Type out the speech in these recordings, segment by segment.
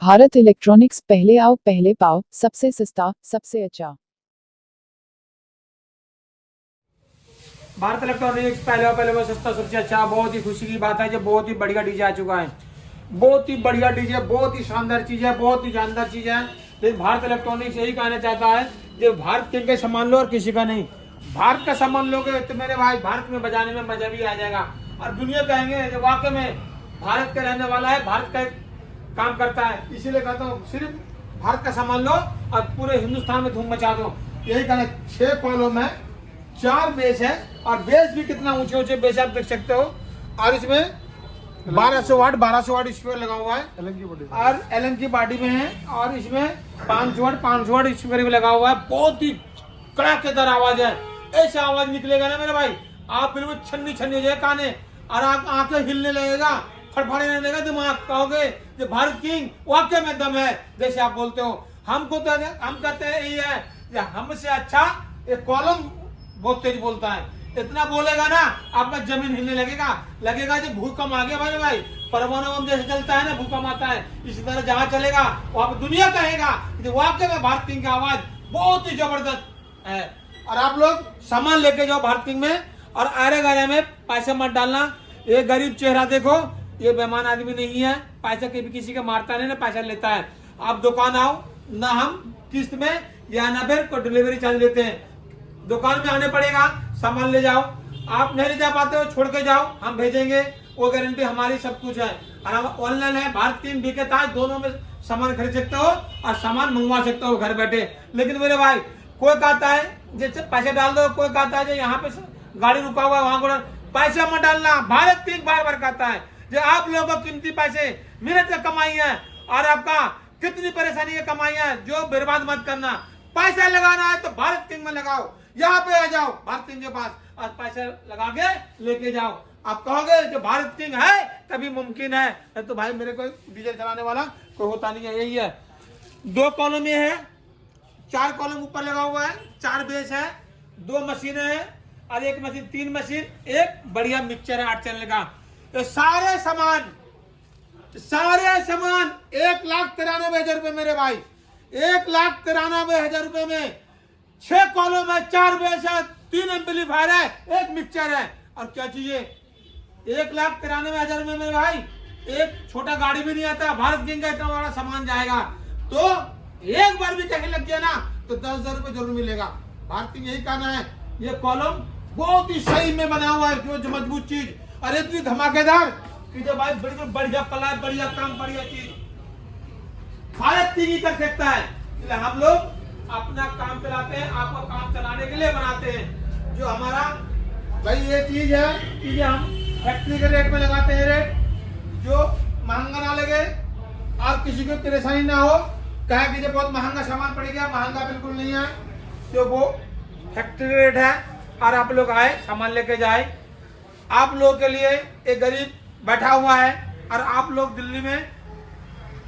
Bharat electronics, पहले आओ पहले पाओ, सबसे सस्ता सबसे अच्छा। भारत इलेक्ट्रॉनिक्स पहले और पहले वो सस्ता सबसे अच्छा। बहुत ही खुशी की बात है कि बहुत ही बढ़िया डीजे आ चुका है। बहुत ही बढ़िया डीजे, बहुत ही शानदार चीज है, बहुत ही जानदार चीज है। लेकिन भारत इलेक्ट्रॉनिक्स यही कहना चाहता है कि भारत के सामान लो और किसी का नहीं। भारत का सामान लोगे तो मेरे भाई भारत में बजाने में मजा भी आ जाएगा और दुनिया कहेंगे वाकई में भारत का रहने वाला है, भारत का काम करता है। इसीलिए कहता हूँ सिर्फ भारत का सामान लो और पूरे हिंदुस्तान में धूम मचा दो। यही कहना। 6 कॉलम है, 4 बेस है और बेस भी कितना ऊंचे ऊंचे बेस आप देख सकते हो। और इसमें 1200 वाट इस पे लगा हुआ है और एलन की बॉडी में है। और इसमें 500 वाट इस पे लगा हुआ है। बहुत ही कड़ाकेदार आवाज है। ऐसा आवाज निकलेगा ना मेरे भाई, आप बिल्कुल छन्नी छन्नी हो जाए काने और आप आंखें हिलने लगेगा, फड़फड़ाने लगेगा दिमाग, कहोगे ये भारत किंग वाकई में दम है जैसे आप बोलते हो। हमको तो हम कहते हैं यही है, हमसे अच्छा एक कॉलम बहुत तेज बोलता है। इतना बोलेगा ना आपका जमीन हिलने लगेगा जब भूकंप आ गया भाई भाई, परमाणु बम जैसे चलता है ना, भूकंप आता है, इसी तरह जहां चलेगा वहां पर दुनिया कहेगा कि वाकई में भारत किंग की आवाज बहुत ही जबरदस्त है। और आप लोग सामान लेके जाओ भारत किंग में और आरे गारे में पैसे मत डालना। ये गरीब चेहरा देखो, ये बेईमान आदमी नहीं है, पैसा कभी किसी का मारता नहीं ना पैसा लेता है। आप दुकान आओ ना, हम किस्त में या ना फिर कोई डिलीवरी चार्ज लेते हैं। दुकान में आने पड़ेगा, सामान ले जाओ। आप नहीं ले जा पाते हो छोड़ के जाओ, हम भेजेंगे, वो गारंटी हमारी, सब कुछ है। और हम ऑनलाइन है, भारत किंग बिकेता, दोनों में सामान खरीद सकते हो और सामान मंगवा सकते हो घर बैठे। लेकिन मेरे भाई कोई कहता है जैसे पैसे डाल दो, कोई कहता है यहाँ पे गाड़ी रुका हुआ है वहां को पैसा मत डालना। भारत किंग बार बार कहता है जो आप लोगों को कीमती पैसे मेहनत का कमाई है और आपका कितनी परेशानी की कमाई है जो बर्बाद मत करना। पैसा लगाना है तो भारत किंग में लगाओ, यहाँ पे आ जाओ भारत किंग के पास और पैसा लगा के लेके जाओ। आप कहोगे जो भारत किंग है तभी मुमकिन है, तो भाई मेरे को डीजल चलाने वाला कोई होता नहीं है। यही है, 2 कॉलम ये है, 4 कॉलम ऊपर लगा हुआ है, 4 बेस है, 2 मशीनें हैं और 1 मशीन, 3 मशीन, एक बढ़िया मिक्सचर है 8 चैनल का। तो सारे सामान 1,93,000 रुपए मेरे भाई, 1,93,000 रुपए में 6 कॉलम है, 4 बेस है, 3 एम्पलीफायर है, 1 मिक्सचर है। और क्या चाहिए? 1,93,000 रुपए मेरे भाई, एक छोटा गाड़ी भी नहीं आता। भारत किंग का इतना बड़ा सामान जाएगा तो एक बार भी कहीं लग गया ना तो 10,000 रुपए जरूर मिलेगा। भारत किंग यही कहना है। ये कॉलम बहुत ही सही में बना हुआ है, जो मजबूत चीज और इतनी धमाकेदार कि जो भाई बिल्कुल बढ़िया कलर, बढ़िया काम, बढ़िया चीज भारत किंग ही कर सकता है। इसलिए हम लोग अपना काम चलाते हैं, आपको काम चलाने के लिए बनाते हैं। जो हमारा भाई ये चीज है कि हम फैक्ट्री के रेट में लगाते हैं, रेट जो महंगा ना लगे और किसी को परेशानी ना हो, कहे कि जो बहुत महंगा सामान पड़ गया, महंगा बिल्कुल नहीं है, तो वो फैक्ट्री रेट है। और आप लोग आए सामान लेके जाए। आप लोगों के लिए एक गरीब बैठा हुआ है और आप लोग दिल्ली में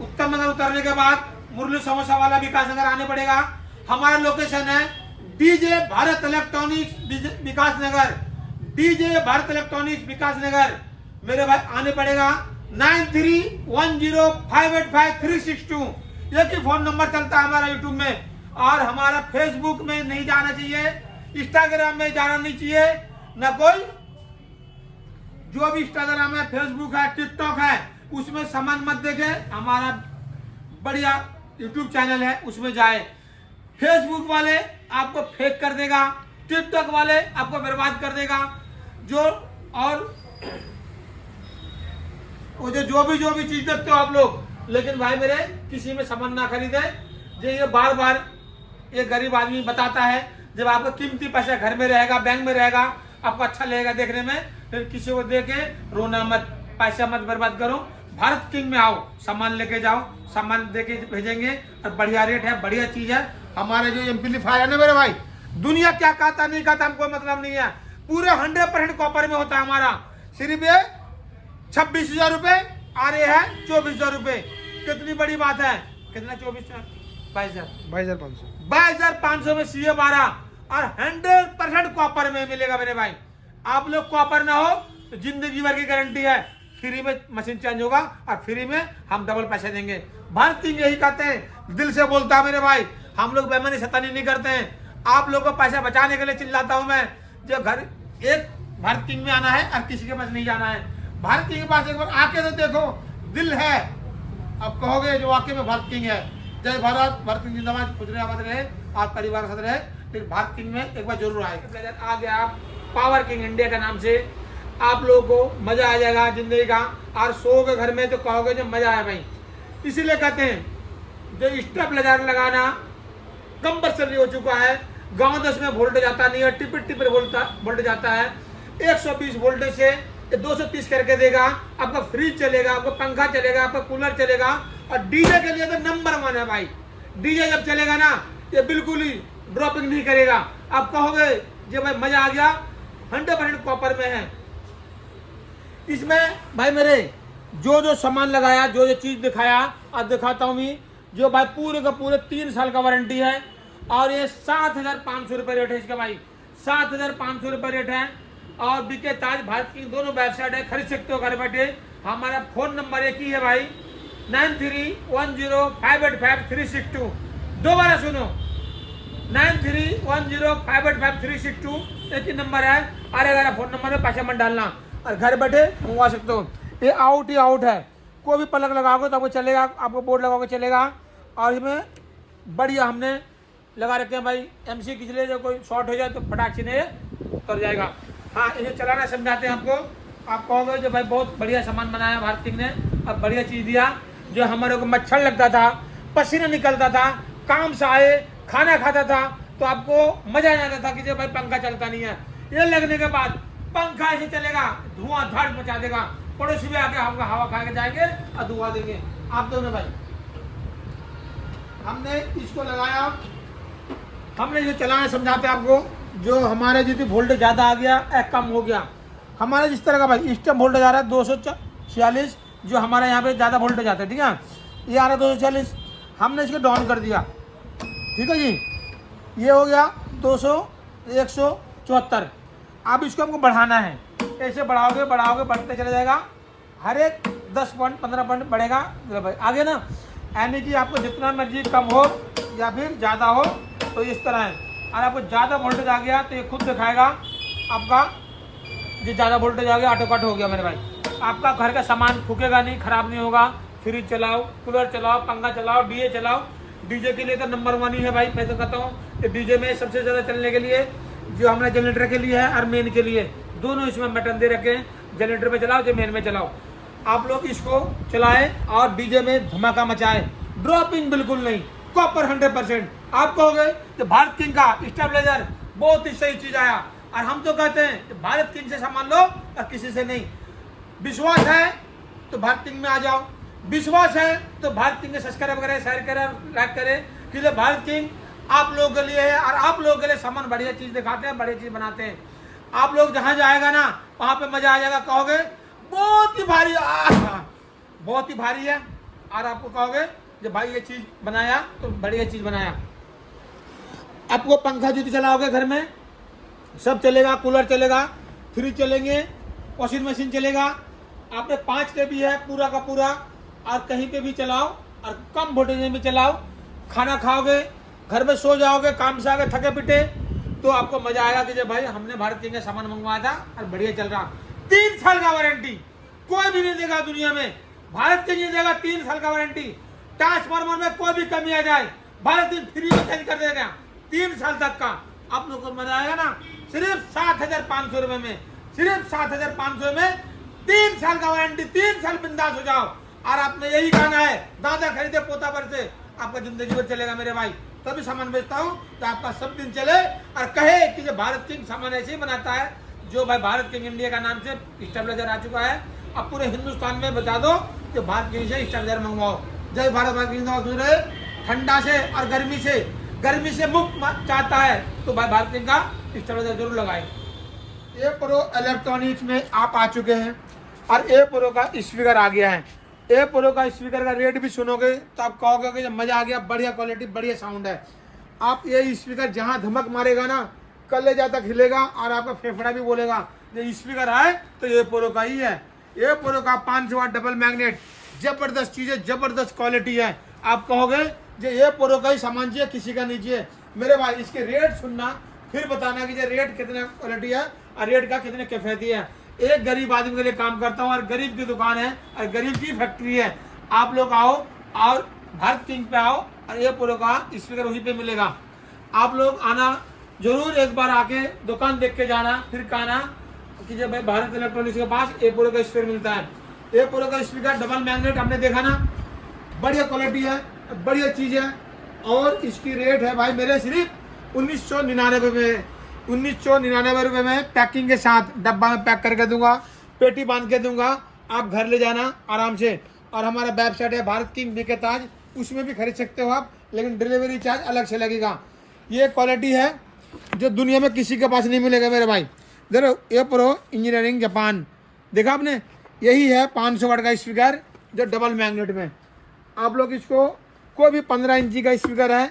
उत्तम नगर उतरने के बाद मुरली समोसा वाला विकास नगर आने पड़ेगा। हमारा लोकेशन है डीजे भारत इलेक्ट्रॉनिक्स विकास नगर, डीजे भारत इलेक्ट्रॉनिक्स विकास नगर मेरे भाई आने पड़ेगा। 9310585362 एक ही फोन नंबर चलता है हमारा यूट्यूब में। और हमारा फेसबुक में नहीं जाना चाहिए, इंस्टाग्राम में जाना नहीं चाहिए, ना कोई जो भी इंस्टाग्राम है, फेसबुक है, टिकटॉक है, उसमें सामान मत देखे। हमारा बढ़िया यूट्यूब चैनल है उसमें जाए। फेसबुक वाले आपको फेक कर देगा, टिकटॉक वाले आपको बर्बाद कर देगा। जो और वो जो भी चीज देखते हो आप लोग, लेकिन भाई मेरे किसी में सामान ना खरीदे। जो ये बार बार ये गरीब आदमी बताता है, जब आपका कीमती पैसा घर में रहेगा, बैंक में रहेगा, आपको अच्छा लगेगा देखने में, फिर किसी को दे के रोना मत, पैसा मत बर्बाद करो। भारत किंग में आओ, सामान लेके जाओ, सामान दे के भेजेंगे और बढ़िया रेट है, बढ़िया चीज है। हमारे जो एम्पलीफायर है ना मेरे भाई, दुनिया क्या कहता नहीं कहता हमको मतलब नहीं है, पूरे 100% कॉपर में होता है हमारा। सिर्फ ये 26,000 रुपए आ रहे हैं, 24,000 रुपए। कितनी बड़ी बात है, कितना 24,000, 22,500 में CA 12 और 100% कॉपर में मिलेगा मेरे भाई। आप लोग कॉपर ना हो तो जिंदगी भर की गारंटी है, फ्री में मशीन चेंज होगा और फ्री में हम डबल पैसे देंगे। भारत किंग यही कहते हैं, दिल से बोलता है मेरे भाई, हम लोग बेईमानी शैतानी नहीं करते हैं। आप लोगों को पैसा बचाने के लिए चिल्लाता हूं मैं। जो घर एक भारत किंग में आना है और किसी के पास नहीं जाना है। भारत किंग के पास एक बार आके तो देखो, दिल है। अब कहोगे जो वाकई में भारत किंग है। जय भारत, भारत किंग जिंदाबाद, खुश रहे, आबाद रहे, आप परिवार के साथ रहे। फिर भारत किंग में एक बार जरूर आए। आ गया आप पावर किंग इंडिया के नाम से, आप लोगों को मजा आ जाएगा जिंदगी का। और सो के घर में तो कहोगे जो मजा आया भाई। इसीलिए कहते हैं जो स्टेप लगाना कंपल्सरी हो चुका है। गांव 10 में वोल्टेज आता नहीं है, टिपिट वोल्टेज आता है। 120 वोल्टेज से 230 करके देगा। आपका फ्रिज चलेगा, आपका पंखा चलेगा, आपका कूलर चलेगा। और डीजे के लिए तो नंबर 1 है भाई। डीजे जब चलेगा ना, ये बिल्कुल ही ड्रॉपिंग नहीं करेगा। आप कहोगे जो भाई मजा आ गया, 100% कॉपर में है। इसमें भाई मेरे जो सामान लगाया, जो चीज दिखाया और दिखाता हूँ मैं, जो भाई पूरे का पूरे 3 साल का वारंटी है। और ये 7,500 रुपये रेट है इसका भाई, 7,500 रुपये रेट है। और बीके ताज भारत की दोनों वेबसाइट है, खरीद सकते हो घर बैठे। हमारा फोन नंबर एक ही है भाई, 9310585362। दोबारा सुनो, 9310585362 एक ही नंबर है। अरे अगर फोन नंबर में पैसा मत डालना और घर बैठे मंगवा सकते हो। ये आउट ही आउट है, कोई भी पलक लगाओगे तो आपको चलेगा, आपको बोर्ड लगाओगे चलेगा। और इसमें बढ़िया हमने लगा रखे हैं भाई, MC किसी लिए जो कोई शॉर्ट हो जाए तो फटाक से नहीं उतर जाएगा। हाँ, इसे चलाना समझाते हैं आपको। आप कहोगे जो भाई बहुत बढ़िया सामान बनाया भारत किंग ने, अब बढ़िया चीज़ दिया। जो हमारे को मच्छर लगता था, पसीना निकलता था, काम से आए खाना खाता था तो आपको मजा नहीं आता था कि जो भाई पंखा चलता नहीं है। ये लगने के बाद पंखा ऐसे चलेगा, धुआं धाड़ मचा देगा। पड़ोसी भी आके हमको हवा खा के जाएंगे और धुआं देंगे। आप दोनों भाई, हमने इसको लगाया, हमने जो चलाना समझाते आपको। जो हमारे जितनी वोल्टेज ज़्यादा आ गया या कम हो गया, हमारे जिस तरह का भाई इस टाइम वोल्टेज आ रहा है 246, जो हमारे यहाँ पे ज़्यादा वोल्टेज आता है, ठीक है। ये आ रहा है 240, हमने इसको डाउन कर दिया, ठीक है जी। ये हो गया 200, 174। अब इसको हमको बढ़ाना है। ऐसे बढ़ाओगे बढ़ते चले जाएगा, हर एक 10 पॉइंट 15 पॉइंट बढ़ेगा भाई आगे ना। यानी कि आपको जितना मर्जी कम हो या फिर ज़्यादा हो तो इस तरह है। और आपको ज़्यादा वोल्टेज आ गया तो ये खुद दिखाएगा आपका, जो ज़्यादा वोल्टेज आ गया ऑटो कट हो गया मेरे भाई। आपका घर का सामान फूकेगा नहीं, खराब नहीं होगा। फ्रिज चलाओ, कूलर चलाओ, पंखा चलाओ, डीजे चलाओ। डीजे के लिए तो नंबर 1 ही है भाई। मैं तो कहता हूँ कि डीजे में सबसे ज़्यादा चलने के लिए जो हमने जनरेटर के लिए है और मेन के लिए, दोनों इसमें बटन दे रखे हैं। जनरेटर में चलाओ, जो मेन में चलाओ। आप लोग इसको चलाएं और डीजे में धमाका मचाएं। ड्रॉपिंग बिल्कुल नहीं, कॉपर 100%। आप कहोगे कि भारत किंग का स्टेबलाइजर बहुत ही सही चीज आया। और हम तो कहते हैं कि भारत किंग से सामान लो और किसी से नहीं। विश्वास है तो भारत किंग में आ जाओ, विश्वास है तो भारत किंग के सब्सक्राइब करें, शेयर करें, लाइक करें। कि भारत किंग आप लोगों के लिए है और आप लोगों के लिए सामान बढ़िया चीज दिखाते हैं, बढ़िया चीज बनाते हैं। आप लोग जहां जाएगा ना वहां पे मजा आ जाएगा। कहोगे बहुत ही भारी, बहुत ही भारी है। और आपको कहोगे जब भाई ये चीज बनाया तो बढ़िया चीज बनाया। आपको पंखा जो चलाओगे घर में सब चलेगा, कूलर चलेगा, फ्रिज चलेंगे, वॉशिंग मशीन चलेगा। आपने 5 के भी है पूरा का पूरा, और कहीं पे भी चलाओ और कम वोल्टेज में भी चलाओ। खाना खाओगे, घर में सो जाओगे, काम से आगे थके पिटे तो आपको मजा आएगा कि जब भाई हमने भारत किंग का सामान मंगवाया था और बढ़िया चल रहा। 3 साल का वारंटी, कोई भी नहीं देगा दुनिया में। भारत किंग नहीं देगा 3 साल का वारंटी। ट्रांसफार्मर में कोई भी कमी आ जाए, भारत किंग फ्री में चेंज कर देगा 3 साल तक का। आप लोग को मजा आएगा ना। सिर्फ 7,500 रुपए में, सिर्फ 7,500 में 3 साल का वारंटी। 3 साल बिंदास हो जाओ। और आपने यही कहना है, दादा खरीदे पोता पर से, आपका जिंदगी भर चलेगा मेरे भाई। तभी सामान बेचता हूँ तो आपका सब दिन चले और कहे कि जो भारत किंग सामान ऐसे ही बनाता है। जो भाई भारत किंग इंडिया का नाम से स्टेबलाइजर आ चुका है। अब पूरे हिंदुस्तान में बता दो कि भारत किंग से स्टेबलाइजर मंगवाओ। जय भारत, भारत किंग रहे। ठंडा से और गर्मी से मुक्त चाहता है तो भाई भारत किंग का स्टेबलाइजर जरूर लगाए। ए प्रो इलेक्ट्रॉनिक्स में आप आ चुके हैं और ए प्रो का स्पीकर आ गया है। ए प्रो का स्पीकर का रेट भी सुनोगे तो आप कहोगे कि मजा आ गया, बढ़िया क्वालिटी, बढ़िया साउंड है। आप ये स्पीकर जहां धमक मारेगा ना, कलेजा तक हिलेगा और आपका फेफड़ा भी बोलेगा ये स्पीकर है तो ये प्रो का ही है। ये प्रो का 500 वाट डबल मैग्नेट, जबरदस्त चीज है, जबरदस्त क्वालिटी है। आप कहोगे जो ये प्रो का ही सामान चाहिए, किसी का नहीं चाहिए। मेरे भाई इसके रेट सुनना, फिर बताना कि ये रेट कितना क्वालिटी है और रेट का कितने कैफियती है। एक गरीब आदमी के लिए काम करता हूँ और गरीब की दुकान है और गरीब की फैक्ट्री है। आप लोग आओ और भारत किंग पे आओ और ये प्रो का स्पीकर वहीं पे मिलेगा। आप लोग आना जरूर, एक बार आके दुकान देख के जाना, फिर कहना कि जब भाई भारत इलेक्ट्रॉनिक्स के पास ए प्रो का स्पीकर मिलता है। ए प्रो का स्पीकर डबल मैग्नेट हमने देखा ना, बढ़िया क्वालिटी है, बढ़िया चीज है। और इसकी रेट है भाई मेरे सिर्फ 1999 में, 1999 रुपये में पैकिंग के साथ डब्बा में पैक करके दूंगा, पेटी बांध के दूंगा, आप घर ले जाना आराम से। और हमारा वेबसाइट है भारत किंग बीके ताज, उसमें भी खरीद सकते हो आप, लेकिन डिलीवरी चार्ज अलग से लगेगा। ये क्वालिटी है जो दुनिया में किसी के पास नहीं मिलेगा मेरे भाई। देखो ये प्रो इंजीनियरिंग जापान, देखा आपने, यही है 500 वाट का स्पीकर जो डबल मैग्नेट में। आप लोग इसको, कोई भी 15 इंची का स्पीकर है,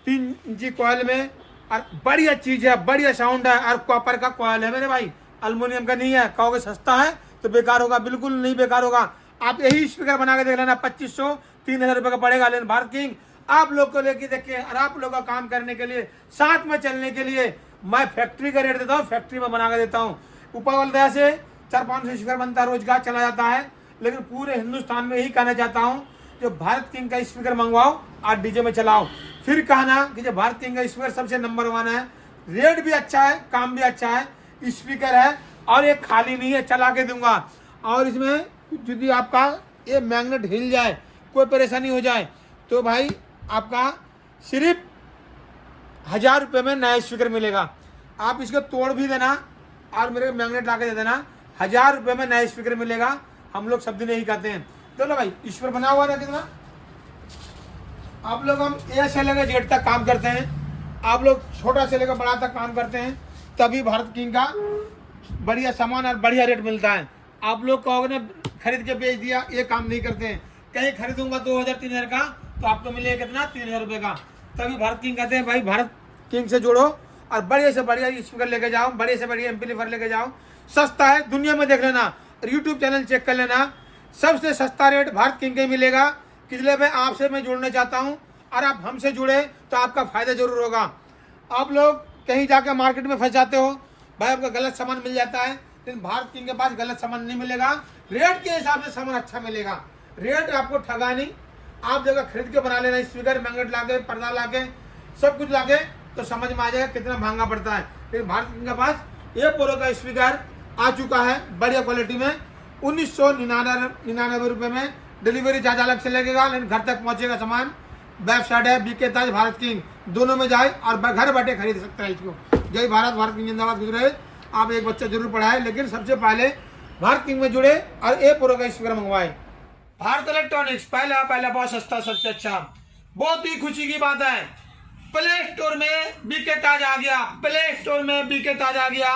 3 इंची कॉयल में, और बढ़िया चीज है, बढ़िया साउंड है। और कॉपर का कॉयल है मेरे भाई, अल्युमिनियम का नहीं है। कहोगे सस्ता है तो बेकार होगा, बिल्कुल नहीं बेकार होगा। आप यही स्पीकर बना के देख लेना, 2500-3000 रुपये का पड़ेगा। लेकिन भारत किंग आप लोग को लेके देखिए, और आप लोग का काम करने के लिए, साथ में चलने के लिए मैं फैक्ट्री का रेट देता हूँ, फैक्ट्री में बना के देता हूँ। ऊपर वाले दया से 400-500 स्पीकर बनता है, रोजगार चला जाता है। लेकिन पूरे हिंदुस्तान में यही कहना चाहता हूँ, जो भारत किंग का स्पीकर मंगवाओ और डीजे में चलाओ। फिर कहना कि जो भारत किंग का स्पीकर सबसे नंबर 1 है, रेट भी अच्छा है, काम भी अच्छा है, स्पीकर है, और ये खाली नहीं है, चला के दूंगा। और इसमें यदि आपका ये मैग्नेट हिल जाए, कोई परेशानी हो जाए, तो भाई आपका सिर्फ 1000 रुपये में नया स्पीकर मिलेगा। आप इसको तोड़ भी देना और मेरे मैग्नेट ला के दे देना, 1000 रुपये में नया स्पीकर मिलेगा। हम लोग सब दिन यही कहते हैं। चलो भाई, स्पीकर बना हुआ ना कितना, आप लोग हम ए से लेकर जेड तक काम करते हैं, आप लोग छोटा से लेकर बड़ा तक काम करते हैं, तभी भारत किंग का बढ़िया सामान और बढ़िया रेट मिलता है। आप लोग कहोगे ना खरीद के बेच दिया, ये काम नहीं करते हैं। कहीं खरीदूंगा 2000-3000 का तो आपको मिलेगा कितना, 3000 रुपये का। तभी भारत किंग कहते हैं भाई भारत किंग से जुड़ो और बढ़िया से बढ़िया स्पीकर लेके जाओ, बढ़िया से बढ़िया एम्पलीफायर लेके जाओ। सस्ता है, दुनिया में देख लेना, यूट्यूब चैनल चेक कर लेना, सबसे सस्ता रेट भारत किंग का ही मिलेगा। इसलिए मैं आपसे मैं जुड़ना चाहता हूं, और आप हमसे जुड़े तो आपका फायदा जरूर होगा। आप लोग कहीं जाकर मार्केट में फंस जाते हो, भाई आपका गलत सामान मिल जाता है, लेकिन भारत किंग के पास गलत सामान नहीं मिलेगा, रेट के हिसाब से सामान अच्छा मिलेगा। रेट आपको ठगा नहीं, आप जगह खरीद के बना लेना, स्पीकर मैग्नेट लाके, पर्दा लाके, सब कुछ लाके, तो समझ में आ जाएगा कितना महंगा पड़ता है। लेकिन भारत किंग के पास ये प्रो का स्पीकर आ चुका है बढ़िया क्वालिटी में, 1999 रुपये में। डिलीवरी चार्ज अलग से लगेगा, लेकिन घर तक पहुंचेगा सामान। वेबसाइट है बीके ताज भारत किंग, दोनों में जाए और घर बैठे खरीद सकते हैं इसको। जय भारत, भारत किंग जिंदाबाद। गुजरे आप एक बच्चा जरूर पढ़ाए, लेकिन सबसे पहले भारत किंग में जुड़े और ए प्रो का स्पीकर मंगवाए। भारत इलेक्ट्रॉनिक्स पहला बहुत सस्ता, सबसे अच्छा। बहुत ही खुशी की बात है, प्ले स्टोर में बीके ताज आ गया, प्ले स्टोर में बीके ताज आ गया।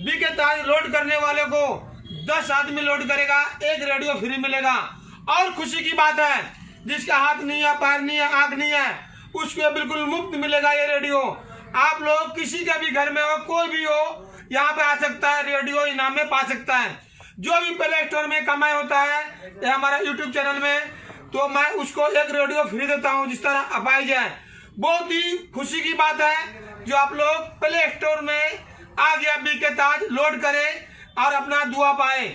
बीके ताज लोड करने वाले को 10 आदमी लोड करेगा, एक रेडियो फ्री मिलेगा। और खुशी की बात है, जिसका हाथ नहीं है, पैर नहीं है, आंख नहीं है, उसको बिल्कुल मुफ्त मिलेगा ये रेडियो। आप लोग किसी का भी घर में हो, कोई भी हो, यहाँ पे आ सकता है, रेडियो इनाम में पा सकता है। जो भी प्ले स्टोर में कमाई होता है या हमारा यूट्यूब चैनल में, तो मैं उसको एक रेडियो फ्री देता हूँ, जिस तरह अपाइज है। बहुत ही खुशी की बात है जो आप लोग प्ले स्टोर में आ गया बीके ताज, लोड करें और अपना दुआ पाए।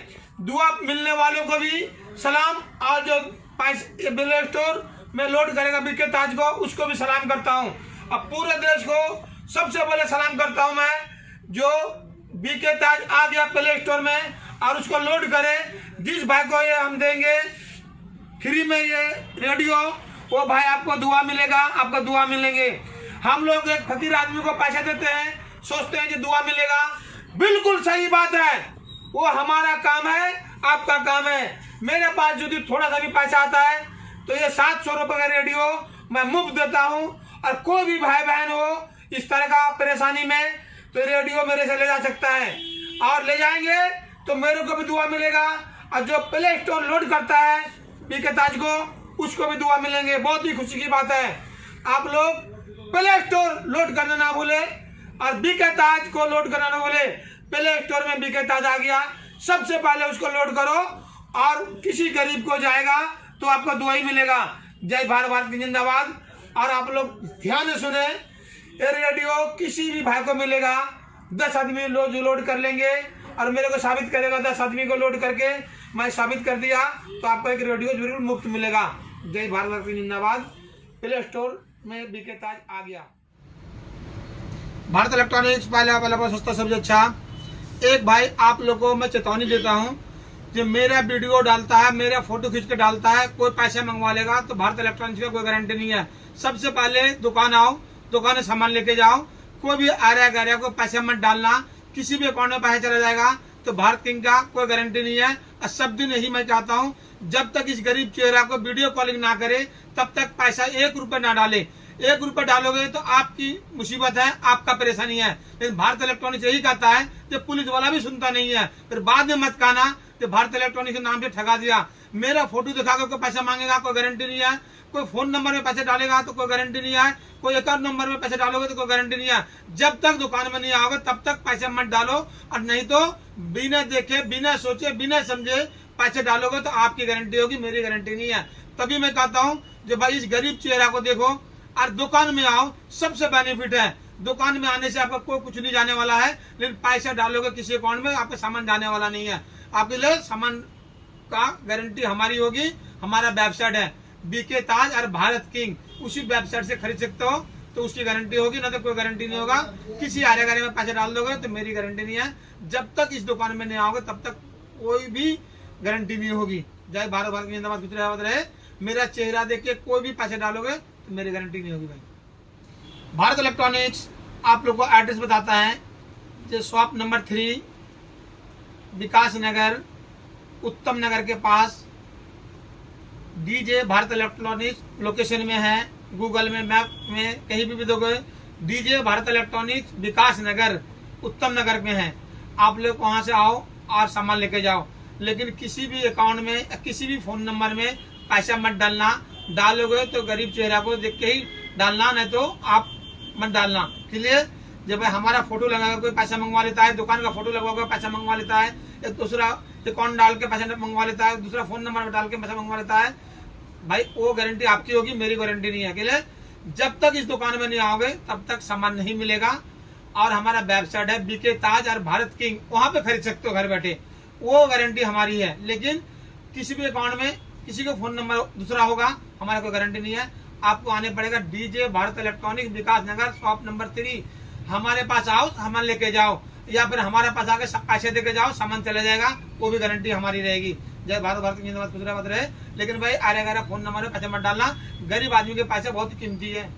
दुआ मिलने वालों को भी सलाम, और जो प्ले स्टोर में लोड करेगा बीके ताज को, उसको भी सलाम करता हूं। अब पूरे देश को सबसे पहले सलाम करता हूं मैं, जो बीके ताज आ गया प्ले स्टोर में और उसको लोड करे। जिस भाई को ये हम देंगे फ्री में ये रेडियो, वो भाई आपको दुआ मिलेगा, आपको दुआ मिलेंगे। हम लोग एक फकीर आदमी को पैसा देते हैं, सोचते हैं कि दुआ मिलेगा, बिल्कुल सही बात है। वो हमारा काम है, आपका काम है। मेरे पास यदि थोड़ा सा भी पैसा आता है तो ये 700 रुपये का रेडियो मैं मुफ्त देता हूँ। और कोई भी भाई बहन हो इस तरह का परेशानी में, तो रेडियो मेरे से ले जा सकता है, और ले जाएंगे तो मेरे को भी दुआ मिलेगा। और जो प्ले स्टोर लोड करता है बीके ताज को, उसको भी दुआ मिलेंगे। बहुत ही खुशी की बात है। आप लोग प्ले स्टोर लोड करना ना भूले और बीके ताज को लोड करना ना भूले। प्ले स्टोर में बीके ताज आ गया, सबसे पहले उसको लोड करो और किसी गरीब को जाएगा तो आपको दुआ ही मिलेगा। जय भारत, भारत की जिंदाबाद। और आप लोग ध्यान से सुने, ये रेडियो किसी भी भाई को मिलेगा, 10 आदमी लोड कर लेंगे और मेरे को साबित करेगा, 10 आदमी को लोड करके मैं साबित कर दिया तो आपको एक रेडियो जरूर मुफ्त मिलेगा। जय भारत, भारत की जिंदाबाद। प्ले स्टोर में बीके ताज आ गया। भारत इलेक्ट्रॉनिक्स पहले सस्ता सबसे अच्छा। एक भाई आप लोगों को मैं चेतावनी देता हूँ, जो मेरा वीडियो डालता है, मेरा फोटो खींच के डालता है, कोई पैसे मंगवा लेगा तो भारत इलेक्ट्रॉनिक्स का कोई गारंटी नहीं है। सबसे पहले दुकान आओ, दुकान से सामान लेके जाओ, कोई भी आ रहा है को पैसे मत डालना, किसी भी अकाउंट में पैसा चला जाएगा तो भारत किंग का कोई गारंटी नहीं है। और सब दिन यही मैं चाहता हूँ, जब तक इस गरीब चेहरा को वीडियो कॉलिंग ना करे तब तक पैसा 1 रुपए ना डाले। 1 रुपए डालोगे तो आपकी मुसीबत है, आपका परेशानी है। लेकिन भारत इलेक्ट्रॉनिक्स यही कहता है कि पुलिस वाला भी सुनता नहीं है, फिर बाद में मत कहना कि भारत इलेक्ट्रॉनिक्स के नाम से ठगा दिया। मेरा फोटो दिखाकर कोई पैसा मांगेगा, कोई गारंटी नहीं है। कोई फोन नंबर में पैसे डालेगा तो कोई गारंटी नहीं है। कोई अकाउंट नंबर में पैसे डालोगे तो कोई गारंटी नहीं है। जब तक दुकान में नहीं आओगे तब तक पैसे मत डालो, और नहीं तो बिना देखे, बिना सोचे, बिना समझे पैसे डालोगे तो आपकी गारंटी होगी, मेरी गारंटी नहीं है। तभी मैं कहता हूँ जो भाई इस गरीब चेहरा को देखो और दुकान में आओ, सबसे बेनिफिट है। दुकान में आने से आपको कोई कुछ नहीं जाने वाला है, लेकिन पैसा डालोगे किसी अकाउंट में आपका सामान जाने वाला नहीं है। आपके लिए सामान का गारंटी हमारी होगी। हमारा वेबसाइट है बीके ताज और भारत किंग, उसी वेबसाइट से खरीद सकते हो तो उसकी गारंटी होगी, ना तो कोई गारंटी नहीं होगा। किसी आरे गारे में पैसे डाल दोगे तो मेरी गारंटी नहीं है। जब तक इस दुकान में नहीं आओगे तब तक कोई भी गारंटी नहीं होगी। जय भारत, भारत की जिंदाबाद, गुजरात रहे। मेरा चेहरा देख के कोई भी पैसे डालोगे तो मेरी गारंटी नहीं होगी भाई। भारत इलेक्ट्रॉनिक्स आप लोग को एड्रेस बताता है, जो शॉप नंबर 3 विकास नगर, उत्तम नगर के पास डीजे भारत इलेक्ट्रॉनिक्स लोकेशन में है। गूगल में मैप में कहीं भी दोगे डीजे भारत इलेक्ट्रॉनिक्स विकास नगर, उत्तम नगर में है। आप लोग वहां से आओ और सामान लेके जाओ, लेकिन किसी भी अकाउंट में, किसी भी फोन नंबर में पैसा मत डालना। डालोगे तो गरीब चेहरा को देख के ही डालना, नहीं तो आप मत डालना। क्लियर? जब हमारा फोटो लगाकर कोई पैसा मंगवा लेता है, दुकान का फोटो लगवाकर पैसा मंगवा लेता है, एक दूसरा अकाउंट डाल के पैसा मंगवा लेता है, दूसरा फोन नंबर डाल के पैसा मंगवा लेता है, भाई वो गारंटी आपकी होगी, मेरी गारंटी नहीं है। क्लियर? जब तक इस दुकान में नहीं आओगे तब तक सामान नहीं मिलेगा। और हमारा वेबसाइट है बीके ताज और भारत किंग, वहां पे खरीद सकते हो घर बैठे, वो गारंटी हमारी है। लेकिन किसी भी अकाउंट में किसी का फोन नंबर दूसरा होगा, हमारा कोई गारंटी नहीं है। आपको आने पड़ेगा डीजे भारत इलेक्ट्रॉनिक्स विकास नगर, शॉप नंबर 3। हमारे पास आओ, सामान लेके जाओ, या फिर हमारे पास आके पैसे देके जाओ, सामान चला जाएगा, वो भी गारंटी हमारी रहेगी। जय भारत, भारत की जिंदाबाद, गुजरात रहे। लेकिन भाई आरे गारे फोन नंबर में पैसे मत डालना, गरीब आदमी के पैसे बहुत कीमती है।